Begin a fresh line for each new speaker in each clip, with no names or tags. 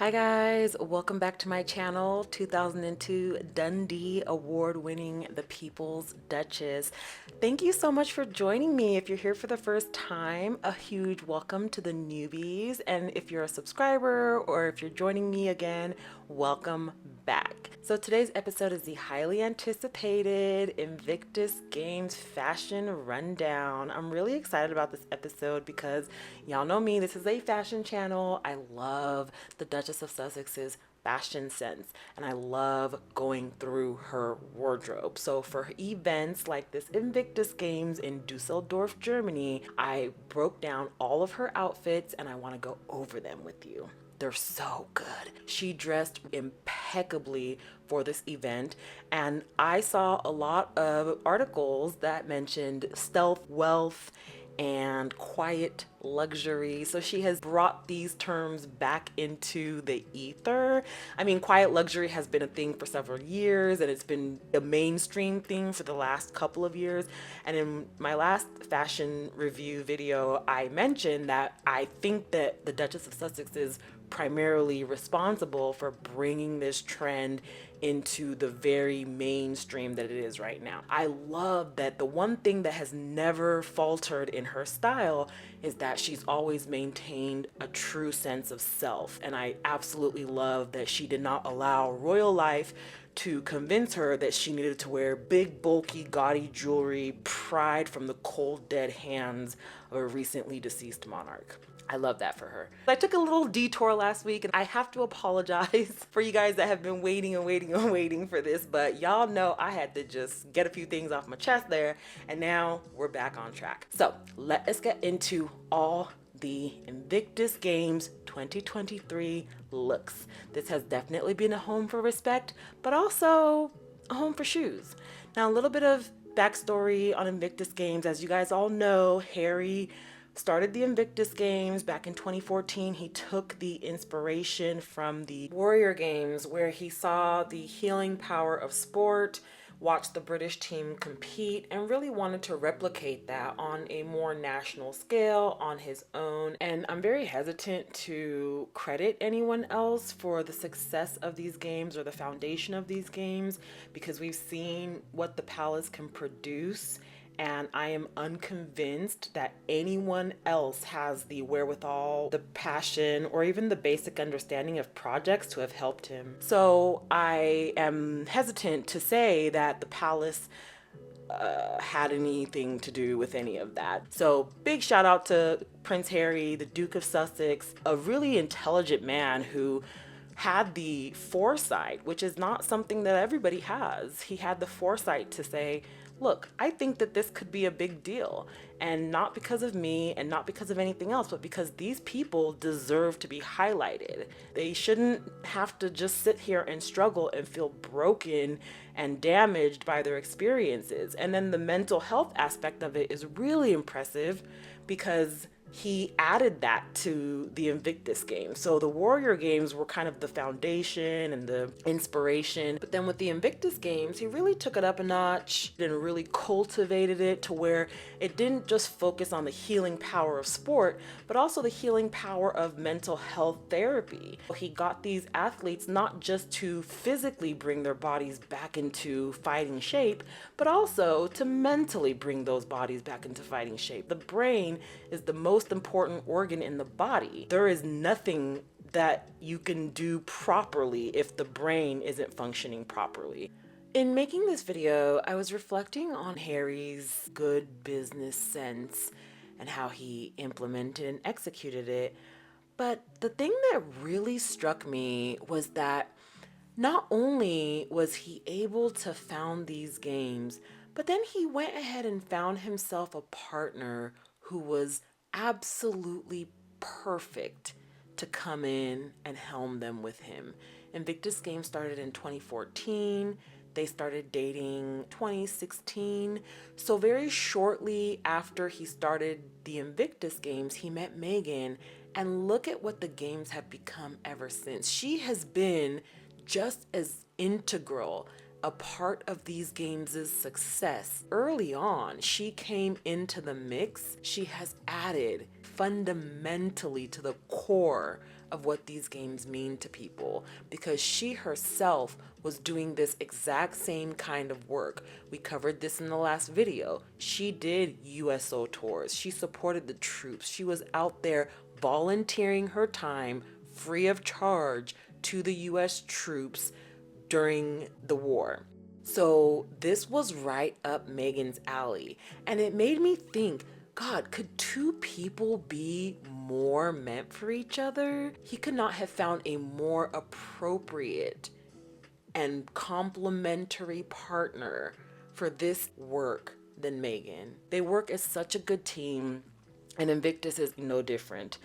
Hi guys, welcome back to my channel. 2002 Dundee award-winning The People's Duchess. Thank you so much for joining me. If you're here for the first time, a huge welcome to the newbies. And if you're a subscriber or if you're joining me again, welcome back. So today's episode is the highly anticipated Invictus Games fashion rundown. I'm really excited about this episode because y'all know me, this is a fashion channel. I love the Duchess of Sussex's fashion sense and I love going through her wardrobe. So for events like this Invictus Games in Dusseldorf, Germany, I broke down all of her outfits and I want to go over them with you. They're so good. She dressed impeccably for this event, and I saw a lot of articles that mentioned stealth wealth and quiet luxury. So she has brought these terms back into the ether. I mean, quiet luxury has been a thing for several years and it's been a mainstream thing for the last couple of years. And in my last fashion review video, I mentioned that I think that the Duchess of Sussex is primarily responsible for bringing this trend into the very mainstream that it is right now. I love that the one thing that has never faltered in her style is that she's always maintained a true sense of self. And I absolutely love that she did not allow royal life to convince her that she needed to wear big, bulky, gaudy jewelry pried from the cold, dead hands of a recently deceased monarch. I love that for her. I took a little detour last week and I have to apologize for you guys that have been waiting and waiting and waiting for this, but y'all know I had to just get a few things off my chest there, and now we're back on track. So let us get into all the Invictus Games 2023 looks. This has definitely been a home for respect, but also a home for shoes. Now, a little bit of backstory on Invictus Games. As you guys all know, Harry started the Invictus Games back in 2014. He took the inspiration from the Warrior Games, where he saw the healing power of sport, watched the British team compete, and really wanted to replicate that on a more national scale on his own. And I'm very hesitant to credit anyone else for the success of these games or the foundation of these games, because we've seen what the palace can produce, and I am unconvinced that anyone else has the wherewithal, the passion, or even the basic understanding of projects to have helped him. So I am hesitant to say that the palace had anything to do with any of that. So big shout out to Prince Harry, the Duke of Sussex, a really intelligent man who had the foresight, which is not something that everybody has. He had the foresight to say, look, I think that this could be a big deal, and not because of me and not because of anything else, but because these people deserve to be highlighted. They shouldn't have to just sit here and struggle and feel broken and damaged by their experiences. And then the mental health aspect of it is really impressive because he added that to the Invictus Games. So the Warrior Games were kind of the foundation and the inspiration. But then with the Invictus Games, he really took it up a notch and really cultivated it to where it didn't just focus on the healing power of sport, but also the healing power of mental health therapy. He got these athletes not just to physically bring their bodies back into fighting shape, but also to mentally bring those bodies back into fighting shape. The brain is the most important organ in the body. There is nothing that you can do properly if the brain isn't functioning properly. In making this video, I was reflecting on Harry's good business sense and how he implemented and executed it. But the thing that really struck me was that not only was he able to found these games, but then he went ahead and found himself a partner who was absolutely perfect to come in and helm them with him. Invictus Games started in 2014. They started dating 2016. So very shortly after he started the Invictus Games, he met Meghan, and look at what the games have become ever since. She has been just as integral a part of these games' success. Early on, she came into the mix. She has added fundamentally to the core of what these games mean to people, because she herself was doing this exact same kind of work. We covered this in the last video. She did USO tours. She supported the troops. She was out there volunteering her time free of charge to the US troops during the war. So this was right up Meghan's alley. And it made me think, God, could two people be more meant for each other? He could not have found a more appropriate and complementary partner for this work than Meghan. They work as such a good team, and Invictus is no different.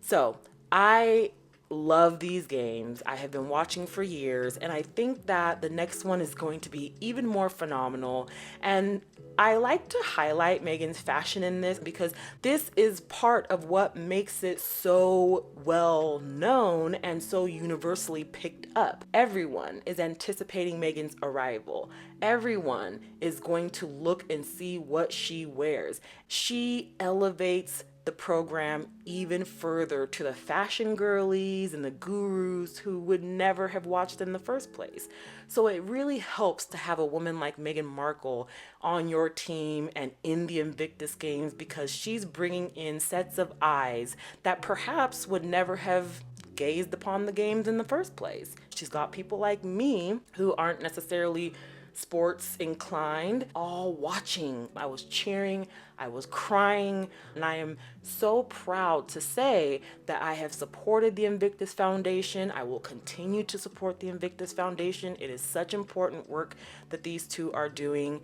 So I love these games. I have been watching for years, and I think that the next one is going to be even more phenomenal. And I like to highlight Meghan's fashion in this because this is part of what makes it so well known and so universally picked up. Everyone is anticipating Meghan's arrival. Everyone is going to look and see what she wears. She elevates the program even further to the fashion girlies and the gurus who would never have watched in the first place. So it really helps to have a woman like Meghan Markle on your team and in the Invictus Games, because she's bringing in sets of eyes that perhaps would never have gazed upon the games in the first place. She's got people like me who aren't necessarily sports inclined all watching. I was cheering, I was crying, and I am so proud to say that I have supported the Invictus Foundation. I will continue to support the Invictus Foundation. It is such important work that these two are doing.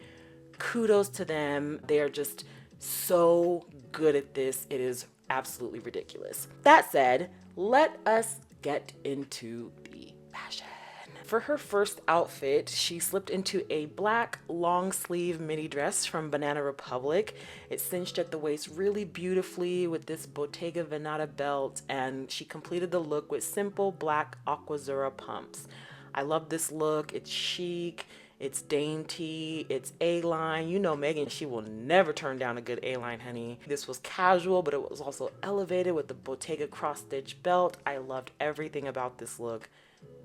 Kudos to them. They are just so good at this. It is absolutely ridiculous. That said, let us get into the fashion. For her first outfit, she slipped into a black long sleeve midi dress from Banana Republic. It cinched at the waist really beautifully with this Bottega Veneta belt, and she completed the look with simple black Aquazzura pumps. I love this look. It's chic, it's dainty, it's A-line. You know Meghan, she will never turn down a good A-line, honey. This was casual, but it was also elevated with the Bottega cross-stitch belt. I loved everything about this look.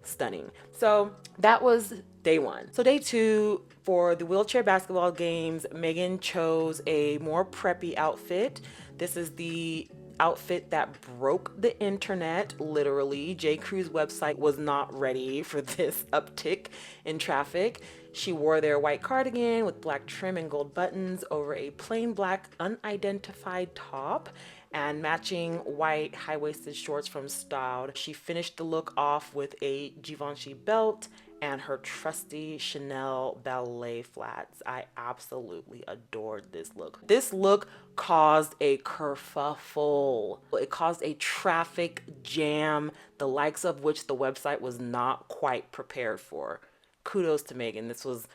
Stunning. So that was day one. So day two, for the wheelchair basketball games, Meghan chose a more preppy outfit. This is the outfit that broke the internet, literally. J. Crew's website was not ready for this uptick in traffic. She wore their white cardigan with black trim and gold buttons over a plain black unidentified top and matching white high-waisted shorts from Styled. She finished the look off with a Givenchy belt and her trusty Chanel ballet flats. I absolutely adored this look. This look caused a kerfuffle. It caused a traffic jam, the likes of which the website was not quite prepared for. Kudos to Meghan. This was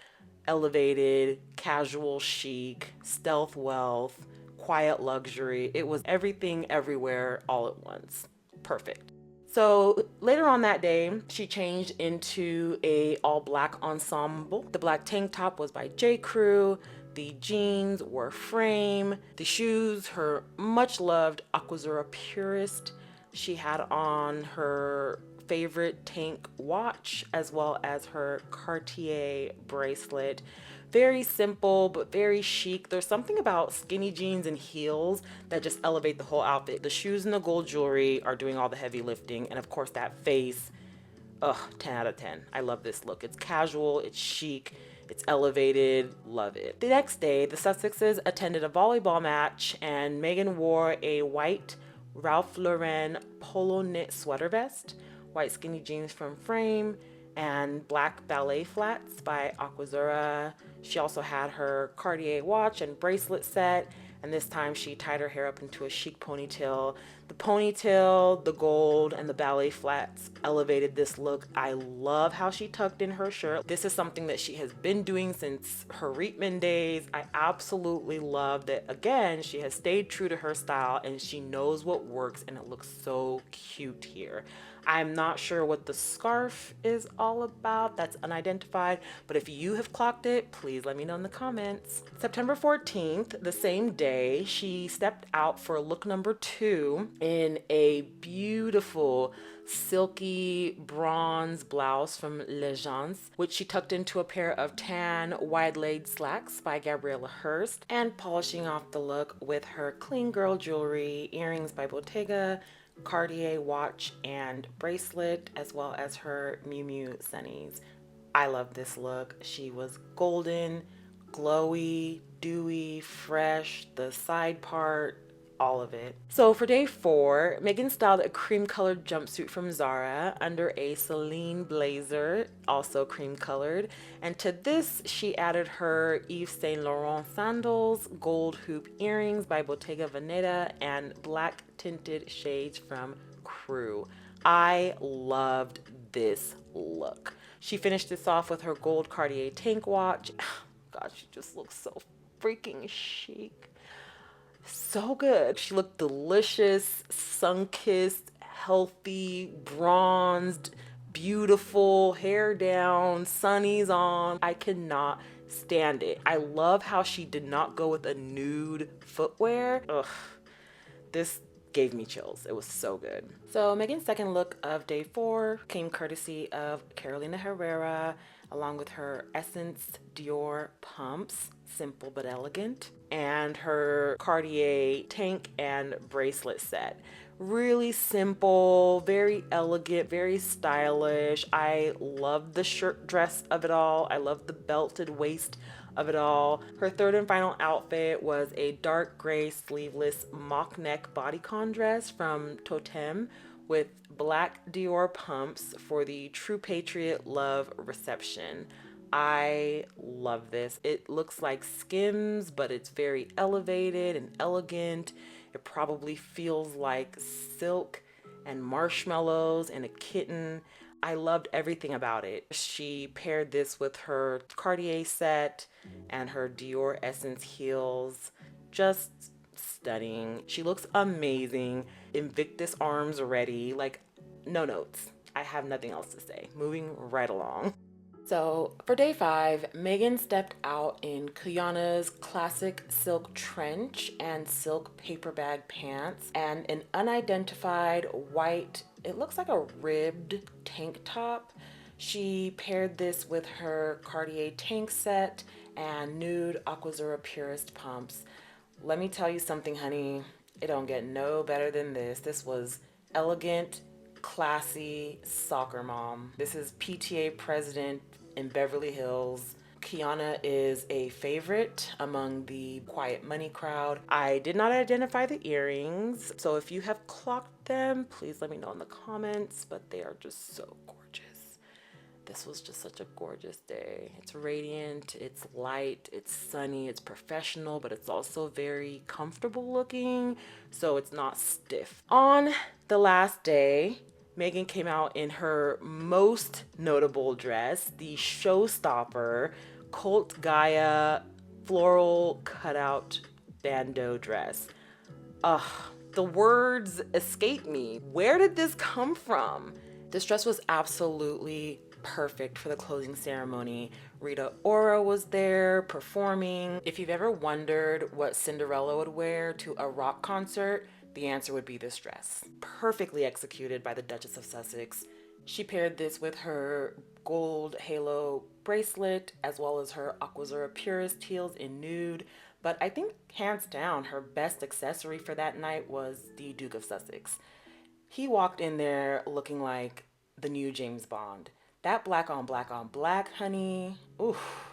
elevated, casual chic, stealth wealth, quiet luxury. It was everything everywhere all at once. Perfect. So later on that day, she changed into a all black ensemble. The black tank top was by J. Crew. The jeans were Frame. The shoes, her much loved Aquazzura Purist. She had on her favorite tank watch as well as her Cartier bracelet. Very simple, but very chic. There's something about skinny jeans and heels that just elevate the whole outfit. The shoes and the gold jewelry are doing all the heavy lifting. And of course that face, ugh, 10 out of 10. I love this look. It's casual, it's chic, it's elevated, love it. The next day, the Sussexes attended a volleyball match and Meghan wore a white Ralph Lauren polo knit sweater vest, white skinny jeans from Frame, and black ballet flats by Aquazzura. She also had her Cartier watch and bracelet set, and this time she tied her hair up into a chic ponytail. The ponytail, the gold, and the ballet flats elevated this look. I love how she tucked in her shirt. This is something that she has been doing since her Reitman days. I absolutely love that, again, she has stayed true to her style and she knows what works, and it looks so cute here. I'm not sure what the scarf is all about. That's unidentified. But if you have clocked it, please let me know in the comments. September 14th, the same day, she stepped out for look number 2 in a beautiful silky bronze blouse from Legence, which she tucked into a pair of tan wide-legged slacks by Gabriella Hearst, and polishing off the look with her clean girl jewelry, earrings by Bottega, Cartier watch and bracelet, as well as her Miu Miu sunnies. I love this look. She was golden, glowy, dewy, fresh, the side part, all of it. So for day 4, Meghan styled a cream colored jumpsuit from Zara under a Celine blazer, also cream colored. And to this, she added her Yves Saint Laurent sandals, gold hoop earrings by Bottega Veneta, and black tinted shades from Crew. I loved this look. She finished this off with her gold Cartier tank watch. God, she just looks so freaking chic. So good. She looked delicious, sun-kissed, healthy, bronzed, beautiful, hair down, sunnies on. I cannot stand it. I love how she did not go with a nude footwear. Ugh, this gave me chills. It was so good. So Meghan's second look of day 4 came courtesy of Carolina Herrera, along with her Essence Dior pumps, simple but elegant, and her Cartier tank and bracelet set. Really simple, very elegant, very stylish. I love the shirt dress of it all. I love the belted waist of it all. Her third and final outfit was a dark gray sleeveless mock neck bodycon dress from Totem with black Dior pumps for the True Patriot Love reception. I love this. It looks like Skims, but it's very elevated and elegant. It probably feels like silk and marshmallows and a kitten. I loved everything about it. She paired this with her Cartier set and her Dior Essence heels. Just stunning. She looks amazing. Invictus arms ready. Like, no notes. I have nothing else to say. Moving right along. So for day 5, Meghan stepped out in Kuyana's classic silk trench and silk paper bag pants and an unidentified white, it looks like a ribbed tank top. She paired this with her Cartier tank set and nude Aquazzura Purist pumps. Let me tell you something, honey. It don't get no better than this. This was elegant, classy soccer mom. This is PTA president in Beverly Hills. Kiana is a favorite among the quiet money crowd. I did not identify the earrings, so if you have clocked them, please let me know in the comments, but they are just so gorgeous. This was just such a gorgeous day. It's radiant, it's light, it's sunny, it's professional, but it's also very comfortable looking, so it's not stiff. On the last day, Meghan came out in her most notable dress, the showstopper Cult Gaia floral cutout bandeau dress. Ugh, the words escape me. Where did this come from? This dress was absolutely perfect for the closing ceremony. Rita Ora was there performing. If you've ever wondered what Cinderella would wear to a rock concert, the answer would be this dress. Perfectly executed by the Duchess of Sussex. She paired this with her gold halo bracelet as well as her Aquazzura Purist heels in nude. But I think hands down her best accessory for that night was the Duke of Sussex. He walked in there looking like the new James Bond. That black on black on black, honey. Oof,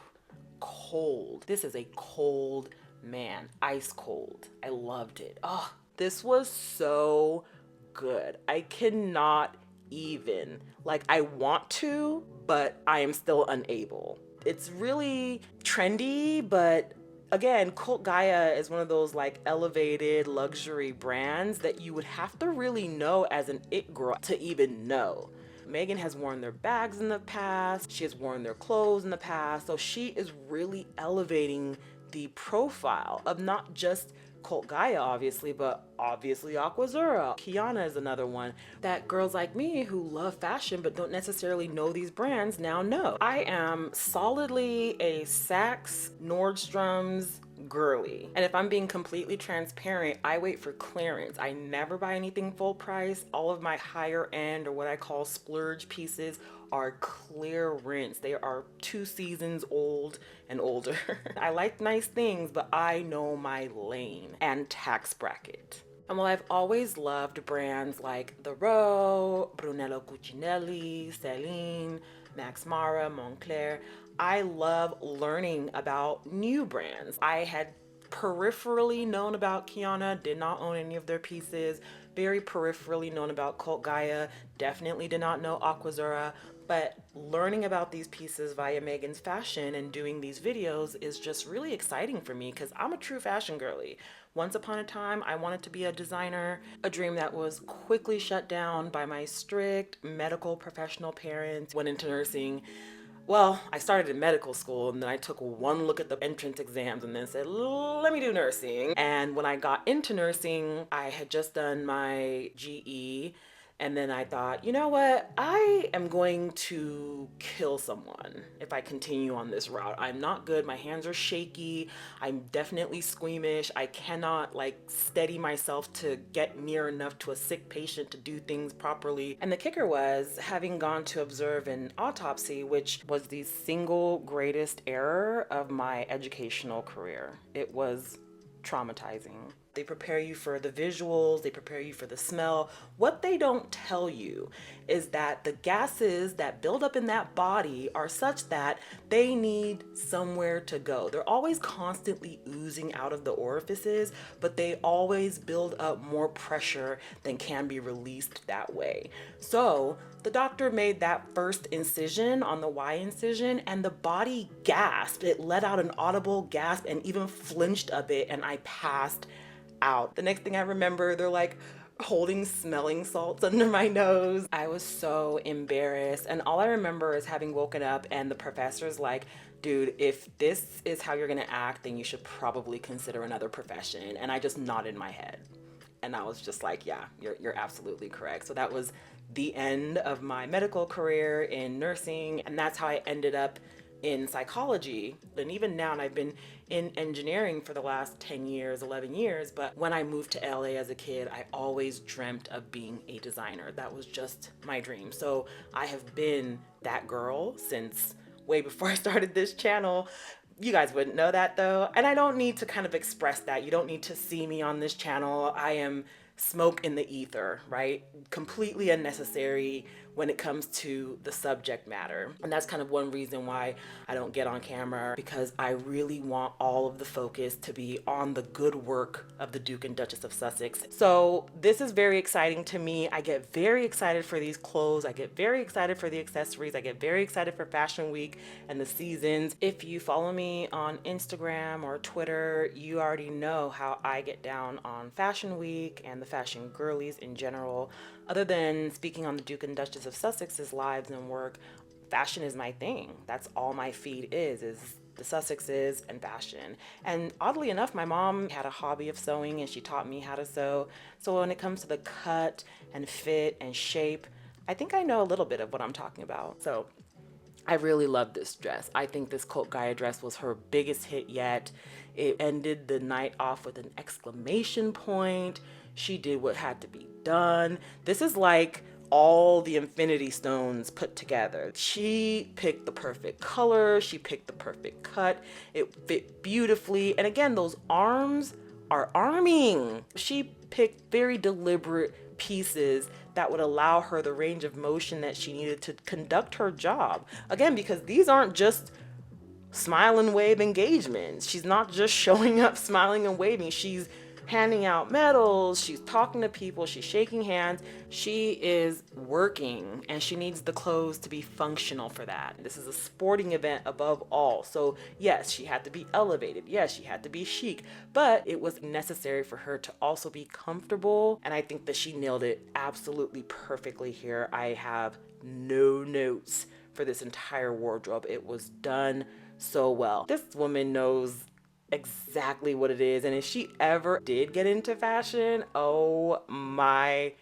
cold. This is a cold man, ice cold. I loved it. Oh, this was so good. I cannot even. Like, I want to, but I am still unable. It's really trendy, but again, Cult Gaia is one of those like elevated luxury brands that you would have to really know as an it girl to even know. Meghan has worn their bags in the past, she has worn their clothes in the past, so she is really elevating the profile of not just Cult Gaia, obviously, but obviously Aquazzura. Kiana is another one that girls like me who love fashion but don't necessarily know these brands now know. I am solidly a Saks, Nordstrom's girly. And if I'm being completely transparent, I wait for clearance. I never buy anything full price. All of my higher end, or what I call splurge pieces, are clearance. They are 2 seasons old and older. I like nice things, but I know my lane and tax bracket. And while I've always loved brands like The Row, Brunello Cucinelli, Celine, Max Mara, Moncler, I love learning about new brands. I had peripherally known about Kiana, did not own any of their pieces. Very peripherally known about Cult Gaia, definitely did not know Aquazzura. But learning about these pieces via Meghan's fashion and doing these videos is just really exciting for me because I'm a true fashion girly. Once upon a time, I wanted to be a designer, a dream that was quickly shut down by my strict medical professional parents. Went into nursing. Well, I started in medical school and then I took one look at the entrance exams and then said, let me do nursing. And when I got into nursing, I had just done my GE. And then I thought, you know what? I am going to kill someone if I continue on this route. I'm not good. My hands are shaky. I'm definitely squeamish. I cannot like steady myself to get near enough to a sick patient to do things properly. And the kicker was having gone to observe an autopsy, which was the single greatest error of my educational career. It was traumatizing. They prepare you for the visuals, they prepare you for the smell. What they don't tell you is that the gases that build up in that body are such that they need somewhere to go. They're always constantly oozing out of the orifices, but they always build up more pressure than can be released that way. So the doctor made that first incision on the Y incision and the body gasped. It let out an audible gasp and even flinched a bit, and I passed out. The next thing I remember, they're like holding smelling salts under my nose. I was so embarrassed. And all I remember is having woken up and the professor's like, dude, if this is how you're gonna act, then you should probably consider another profession. And I just nodded my head. And I was just like, yeah, you're absolutely correct. So that was the end of my medical career in nursing. And that's how I ended up in psychology. And even now, and I've been in engineering for the last 10 years, 11 years. But when I moved to LA as a kid, I always dreamt of being a designer. That was just my dream. So I have been that girl since way before I started this channel. You guys wouldn't know that though. And I don't need to kind of express that. You don't need to see me on this channel. I am smoke in the ether, right? Completely unnecessary when it comes to the subject matter. And that's kind of one reason why I don't get on camera, because I really want all of the focus to be on the good work of the Duke and Duchess of Sussex. So this is very exciting to me. I get very excited for these clothes. I get very excited for the accessories. I get very excited for Fashion Week and the seasons. If you follow me on Instagram or Twitter, you already know how I get down on Fashion Week and the fashion girlies in general. Other than speaking on the Duke and Duchess of Sussex's lives and work, fashion is my thing. That's all my feed is the Sussexes and fashion. And oddly enough, my mom had a hobby of sewing and she taught me how to sew. So when it comes to the cut and fit and shape, I think I know a little bit of what I'm talking about. So I really love this dress. I think this Cult Gaia dress was her biggest hit yet. It ended the night off with an exclamation point. She did what had to be done. This is like all the Infinity Stones put together. She picked the perfect color. She picked the perfect cut. It fit beautifully. And again, those arms are arming. She picked very deliberate pieces that would allow her the range of motion that she needed to conduct her job. Again, because these aren't just smile and wave engagements. She's not just showing up, smiling and waving. She's handing out medals, she's talking to people, she's shaking hands. She is working and she needs the clothes to be functional for that. This is a sporting event above all. So yes, she had to be elevated. Yes, she had to be chic, but it was necessary for her to also be comfortable. And I think that she nailed it absolutely perfectly here. I have no notes for this entire wardrobe. It was done so well. This woman knows exactly what it is. And if she ever did get into fashion, oh my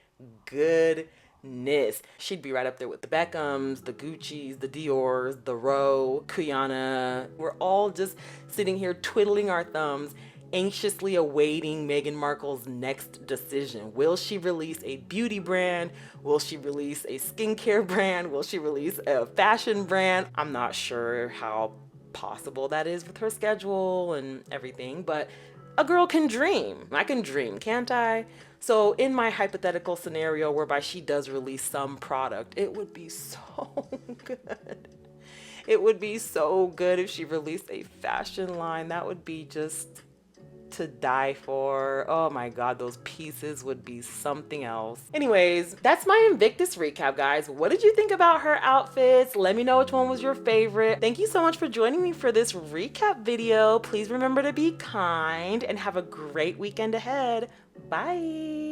goodness, she'd be right up there with the Beckhams, the Gucci's, the Dior's, the Roe, Kuyana. We're all just sitting here twiddling our thumbs, anxiously awaiting Meghan Markle's next decision. Will she release a beauty brand? Will she release a skincare brand? Will she release a fashion brand? I'm not sure how possible that is with her schedule and everything, but a girl can dream. I can dream, can't I? So, in my hypothetical scenario whereby she does release some product, it would be so good. It would be so good if she released a fashion line. That would be just to die for. Oh my God, those pieces would be something else. Anyways, that's my Invictus recap, guys. What did you think about her outfits? Let me know which one was your favorite. Thank you so much for joining me for this recap video. Please remember to be kind and have a great weekend ahead. Bye.